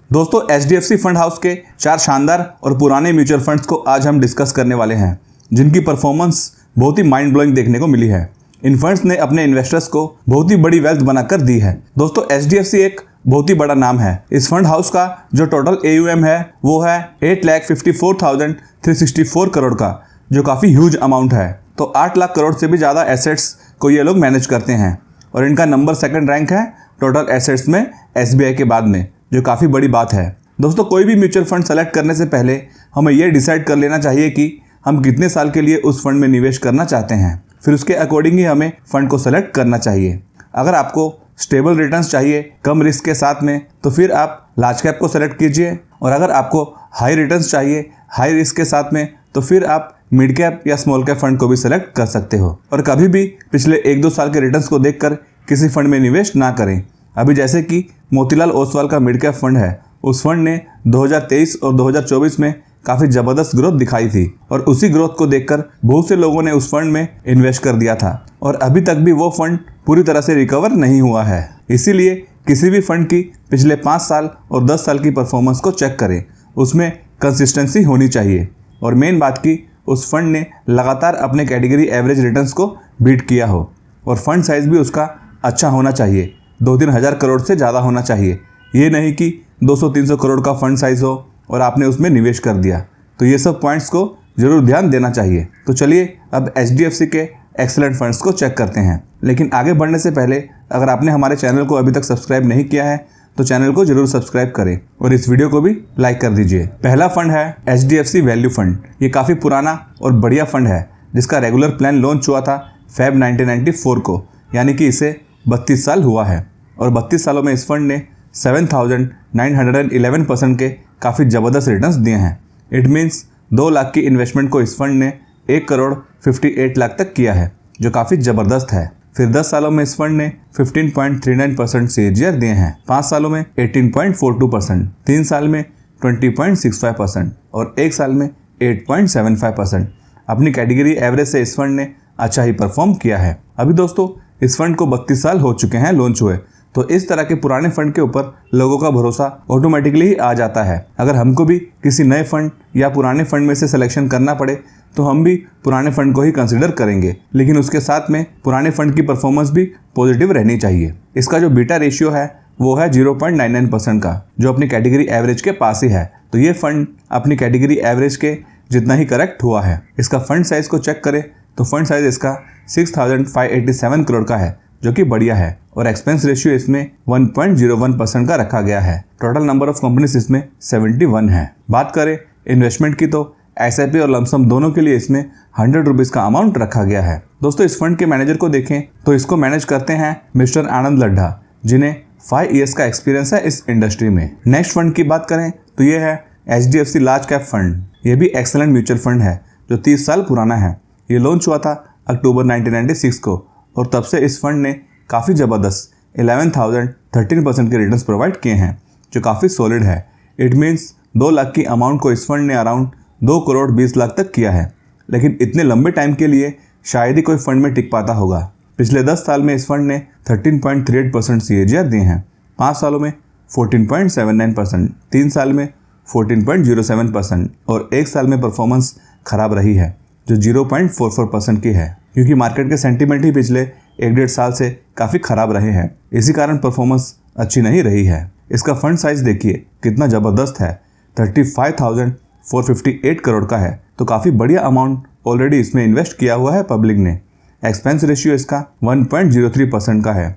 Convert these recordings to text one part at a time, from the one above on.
दोस्तों HDFC fund house के 4 शानदार और पुराने म्यूचुअल फंड्स को आज हम डिस्कस करने वाले हैं, जिनकी परफॉर्मेंस बहुत ही माइंड ब्लोइंग देखने को मिली है। इन फंड्स ने अपने इन्वेस्टर्स को बहुत ही बड़ी वेल्थ बनाकर दी है। दोस्तों HDFC एक बहुत ही बड़ा नाम है। इस फंड हाउस का जो टोटल AUM है वो है 8,54,364 करोड़ का, जो काफ़ी ह्यूज अमाउंट है। तो 8 लाख करोड़ से भी ज़्यादा एसेट्स को ये लोग मैनेज करते हैं और इनका नंबर 2nd रैंक है टोटल एसेट्स में SBI के बाद में, जो काफ़ी बड़ी बात है। दोस्तों कोई भी म्यूचुअल फंड सेलेक्ट करने से पहले हमें यह डिसाइड कर लेना चाहिए कि हम कितने साल के लिए उस फंड में निवेश करना चाहते हैं, फिर उसके अकॉर्डिंग ही हमें फंड को सेलेक्ट करना चाहिए। अगर आपको स्टेबल रिटर्न्स चाहिए कम रिस्क के साथ में, तो फिर आप लार्ज कैप को सेलेक्ट कीजिए, और अगर आपको हाई रिटर्न्स चाहिए हाई रिस्क के साथ में, तो फिर आप मिड कैप या स्मॉल कैप फंड को भी सेलेक्ट कर सकते हो। और कभी भी पिछले 1-2 साल के रिटर्न्स को देखकर किसी फंड में निवेश ना करें। अभी जैसे कि मोतीलाल ओसवाल का मिड कैप फंड है, उस फंड ने 2023 और 2024 में काफ़ी ज़बरदस्त ग्रोथ दिखाई थी, और उसी ग्रोथ को देखकर बहुत से लोगों ने उस फंड में इन्वेस्ट कर दिया था, और अभी तक भी वो फंड पूरी तरह से रिकवर नहीं हुआ है। इसीलिए किसी भी फंड की पिछले 5 साल और 10 साल की परफॉर्मेंस को चेक करें, उसमें कंसिस्टेंसी होनी चाहिए, और मेन बात की उस फंड ने लगातार अपने कैटेगरी एवरेज रिटर्न्स को बीट किया हो, और फंड साइज भी उसका अच्छा होना चाहिए, 2-3 हज़ार करोड़ से ज़्यादा होना चाहिए। ये नहीं कि 200-300 करोड़ का फंड साइज हो और आपने उसमें निवेश कर दिया। तो ये सब पॉइंट्स को ज़रूर ध्यान देना चाहिए। तो चलिए अब HDFC के एक्सेलेंट फंड्स को चेक करते हैं। लेकिन आगे बढ़ने से पहले अगर आपने हमारे चैनल को अभी तक सब्सक्राइब नहीं किया है तो चैनल को जरूर सब्सक्राइब करें और इस वीडियो को भी लाइक कर दीजिए। पहला फंड है HDFC वैल्यू फंड। ये काफ़ी पुराना और बढ़िया फंड है, जिसका रेगुलर प्लान लॉन्च हुआ था Feb 1994 को, यानी कि इसे 32 साल हुआ है, और 32 सालों में इस फंड ने 7,911% के काफ़ी ज़बरदस्त रिटर्न्स दिए हैं। इट मीन्स 2 लाख की इन्वेस्टमेंट को इस फंड ने 1,58 लाख तक किया है, जो काफ़ी ज़बरदस्त है। फिर 10 सालों में इस फंड ने 15.39% CAGR दिए हैं, 5 सालों में 18.42%, 3 साल में 20.65% और 1 साल में 8.75%। अपनी कैटेगरी एवरेज से इस फंड ने अच्छा ही परफॉर्म किया है। अभी दोस्तों इस फंड को 32 साल हो चुके हैं लॉन्च हुए, तो इस तरह के पुराने फंड के ऊपर लोगों का भरोसा ऑटोमेटिकली ही आ जाता है। अगर हमको भी किसी नए फंड या पुराने फंड में से सिलेक्शन करना पड़े तो हम भी पुराने फंड को ही कंसिडर करेंगे, लेकिन उसके साथ में पुराने फंड की परफॉर्मेंस भी पॉजिटिव रहनी चाहिए। इसका जो बीटा रेशियो है वो है 0.99% का, जो अपनी कैटेगरी एवरेज के पास ही है। तो ये फंड अपनी कैटेगरी एवरेज के जितना ही करेक्ट हुआ है। इसका फंड साइज को चेक करें तो फंड साइज इसका 6,587 करोड़ का है, जो कि बढ़िया है, और एक्सपेंस रेशियो इसमें 1.01% का रखा गया है। टोटल नंबर ऑफ कंपनीज इसमें 71 है। बात करें इन्वेस्टमेंट की तो SIP और लमसम दोनों के लिए इसमें 100 रुपीज़ का अमाउंट रखा गया है। दोस्तों इस फंड के मैनेजर को देखें तो इसको मैनेज करते हैं मिस्टर आनंद लड्ढा, जिन्हें 5 ईयर्स का एक्सपीरियंस है इस इंडस्ट्री में। नेक्स्ट फंड की बात करें तो ये है HDFC लार्ज कैप फंड। ये भी एक्सेलेंट म्यूचुअल फंड है जो 30 साल पुराना है। ये लॉन्च हुआ था अक्टूबर 1996 को, और तब से इस फंड ने काफ़ी ज़बरदस्त 11,013% के रिटर्न्स प्रोवाइड किए हैं, जो काफ़ी सॉलिड है। इट मीन्स 2 लाख की अमाउंट को इस फंड ने अराउंड 2,20 लाख तक किया है, लेकिन इतने लंबे टाइम के लिए शायद ही कोई फंड में टिक पाता होगा। पिछले 10 साल में इस फंड ने 13.38% CAGR दिए हैं, 5 सालों में 14.79%, 3 साल में 14.07% और 1 साल में परफॉर्मेंस खराब रही है, जो 0.44% की है, क्योंकि मार्केट के सेंटीमेंट ही पिछले 1-1.5 साल से काफ़ी ख़राब रहे हैं। इसी कारण परफॉर्मेंस अच्छी नहीं रही है। इसका फंड साइज देखिए कितना ज़बरदस्त है, 35,458 करोड़ का है, तो काफ़ी बढ़िया अमाउंट ऑलरेडी इसमें इन्वेस्ट किया हुआ है पब्लिक ने। एक्सपेंस रेशियो इसका 1.03% का है।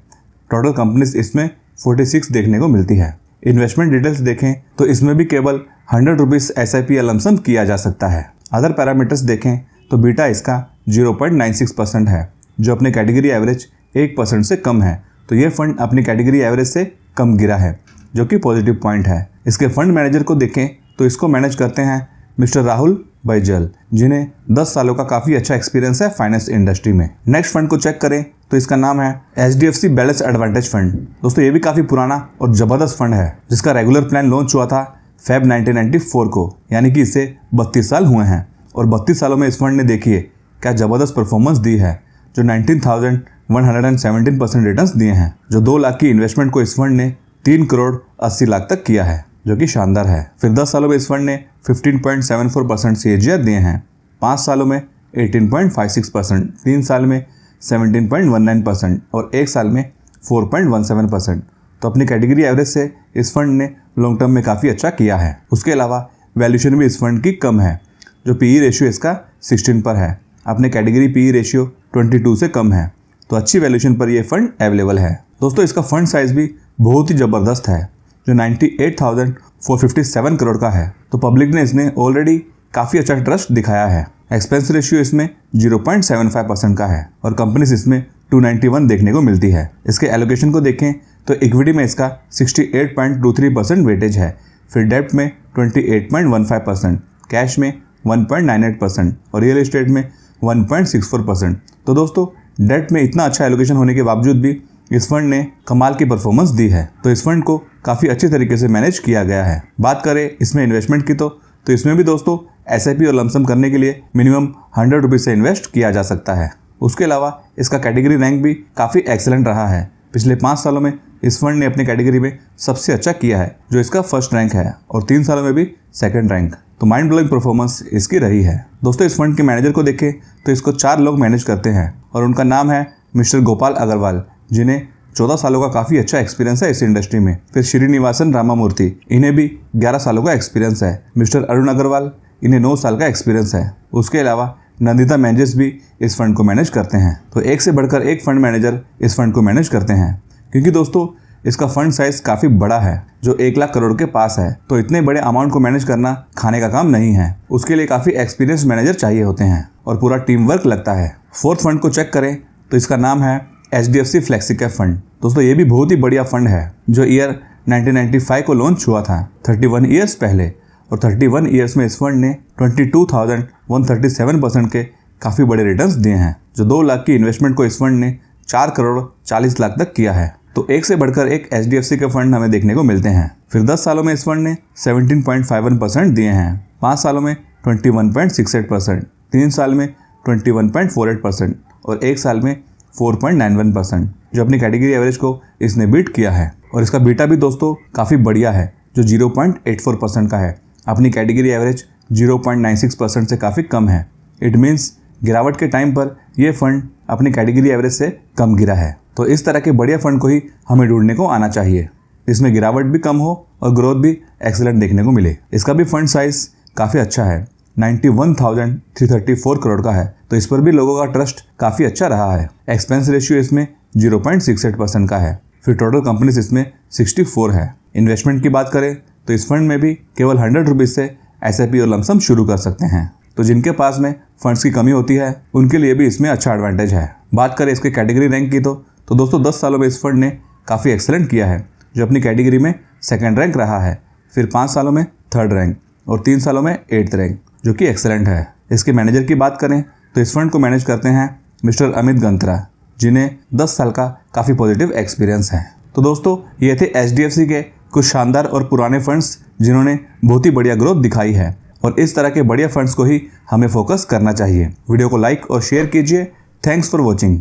टोटल कंपनीज इसमें 46 देखने को मिलती है। इन्वेस्टमेंट डिटेल्स देखें तो इसमें भी केवल 100 रुपीज़ SIP या लमसम किया जा सकता है। अदर पैरामीटर्स देखें तो बीटा इसका 0.96% है, जो अपने कैटेगरी एवरेज 1% से कम है। तो ये फंड अपनी कैटेगरी एवरेज से कम गिरा है, जो कि पॉजिटिव पॉइंट है। इसके फंड मैनेजर को देखें तो इसको मैनेज करते हैं मिस्टर राहुल बैजल, जिन्हें 10 सालों का काफ़ी अच्छा एक्सपीरियंस है फाइनेंस इंडस्ट्री में। नेक्स्ट फंड को चेक करें तो इसका नाम है HDFC बैलेंस एडवांटेज फंड। दोस्तों ये भी काफ़ी पुराना और ज़बरदस्त फंड है, जिसका रेगुलर प्लान लॉन्च हुआ था Feb 1994 को, यानी कि इसे 32 साल हुए हैं, और 32 सालों में इस फंड ने देखिए क्या ज़बरदस्त परफॉर्मेंस दी है, जो 19,117% रिटर्न्स दिए हैं, जो 2 लाख की इन्वेस्टमेंट को इस फंड ने 3 करोड़ 80 लाख तक किया है। जो कि शानदार है। फिर 10 सालों में इस फंड ने 15.74% CAGR दिए हैं, 5 सालों में 18.56%, 3 साल में 17.19% और 1 साल में 4.17%। तो अपनी कैटेगरी एवरेज से इस फंड ने लॉन्ग टर्म में काफ़ी अच्छा किया है। उसके अलावा वैल्यूशन भी इस फंड की कम है, जो PE रेशियो इसका 16 पर है। अपने कैटेगरी PE रेशियो 22 से कम है, तो अच्छी वैल्यूशन पर यह फंड अवेलेबल है। दोस्तों इसका फंड साइज भी बहुत ही ज़बरदस्त है, जो 98,457 करोड़ का है। तो पब्लिक ने इसने ऑलरेडी काफ़ी अच्छा ट्रस्ट दिखाया है। एक्सपेंस रेशियो इसमें 0.75% का है और कंपनीज इसमें 291 देखने को मिलती है। इसके एलोकेशन को देखें तो इक्विटी में इसका 68.23% वेटेज है, फिर डेब्ट में 28.15%, कैश में 1.98% और रियल एस्टेट में 1.64%। तो दोस्तों डेब्ट में इतना अच्छा एलोकेशन होने के बावजूद भी इस फंड ने कमाल की परफॉर्मेंस दी है। तो इस फंड को काफ़ी अच्छी तरीके से मैनेज किया गया है। बात करें इसमें इन्वेस्टमेंट की तो इसमें भी दोस्तों SIP और लमसम करने के लिए मिनिमम 100 रुपीज़ से इन्वेस्ट किया जा सकता है। उसके अलावा इसका कैटेगरी रैंक भी काफ़ी एक्सेलेंट रहा है। पिछले 5 सालों में इस फंड ने अपनी कैटेगरी में सबसे अच्छा किया है, जो इसका फर्स्ट रैंक है, और 3 सालों में भी सेकंड रैंक। तो माइंड ब्लोइंग परफॉर्मेंस इसकी रही है। दोस्तों इस फंड के मैनेजर को देखें तो इसको 4 लोग मैनेज करते हैं और उनका नाम है मिस्टर गोपाल अग्रवाल, जिन्हें 14 सालों का काफ़ी अच्छा एक्सपीरियंस है इस इंडस्ट्री में। फिर श्रीनिवासन रामामूर्ति, इन्हें भी 11 सालों का एक्सपीरियंस है। मिस्टर अरुण अग्रवाल, इन्हें 9 साल का एक्सपीरियंस है। उसके अलावा नंदिता मेंजिस भी इस फंड को मैनेज करते हैं। तो एक से बढ़कर एक फंड मैनेजर इस फंड को मैनेज करते हैं, क्योंकि दोस्तों इसका फंड साइज काफ़ी बड़ा है, जो 1 लाख करोड़ के पास है। तो इतने बड़े अमाउंट को मैनेज करना खाने का काम नहीं है, उसके लिए काफ़ी एक्सपीरियंस मैनेजर चाहिए होते हैं और पूरा टीम वर्क लगता है। फोर्थ फंड को चेक करें तो इसका नाम है HDFC फ्लेक्सीकैप फंड। दोस्तों ये भी बहुत ही बढ़िया फंड है, जो ईयर 1995 को लॉन्च हुआ था, 31 ईयर्स पहले। और 31 ईयर्स में इस फंड ने 22,137% के काफ़ी बड़े रिटर्न्स दिए हैं, जो 2 लाख की इन्वेस्टमेंट को इस फंड ने 4 करोड़ 40 लाख तक किया है। तो एक से बढ़कर एक HDFC के फंड हमें देखने को मिलते हैं। फिर 10 सालों में इस फंड ने 17.51% दिए हैं, 5 सालों में 21.68%, 3 साल में 21.48% और 1 साल में 4.91%, जो अपनी कैटेगरी एवरेज को इसने बीट किया है। और इसका बीटा भी दोस्तों काफ़ी बढ़िया है, जो 0.84% का है। अपनी कैटेगरी एवरेज 0.96% से काफ़ी कम है। इट मीन्स गिरावट के टाइम पर यह फंड अपनी कैटेगरी एवरेज से कम गिरा है। तो इस तरह के बढ़िया फंड को ही हमें ढूंढने को आना चाहिए, इसमें गिरावट भी कम हो और ग्रोथ भी एक्सेलेंट देखने को मिले। इसका भी फंड साइज काफ़ी अच्छा है, 91,334 करोड़ का है। तो इस पर भी लोगों का ट्रस्ट काफ़ी अच्छा रहा है। एक्सपेंस रेशियो इसमें 0.68% का है। फिर टोटल कंपनीज इसमें 64 है। इन्वेस्टमेंट की बात करें तो इस फंड में भी केवल 100 रुपीज़ से SIP और लमसम शुरू कर सकते हैं। तो जिनके पास में फंड्स की कमी होती है उनके लिए भी इसमें अच्छा एडवांटेज है। बात करें इसके कैटेगरी रैंक की तो दोस्तों 10 सालों में इस फंड ने काफ़ी एक्सेलेंट किया है, जो अपनी कैटेगरी में सेकंड रैंक रहा है। फिर 5 सालों में 3rd रैंक और 3 सालों में 8th रैंक, जो कि एक्सेलेंट है। इसके मैनेजर की बात करें तो इस फंड को मैनेज करते हैं मिस्टर अमित गंत्रा, जिन्हें 10 साल का काफ़ी पॉजिटिव एक्सपीरियंस है। तो दोस्तों ये थे HDFC के कुछ शानदार और पुराने फंड्स, जिन्होंने बहुत ही बढ़िया ग्रोथ दिखाई है, और इस तरह के बढ़िया फंड्स को ही हमें फोकस करना चाहिए। वीडियो को लाइक और शेयर कीजिए। Thanks for watching.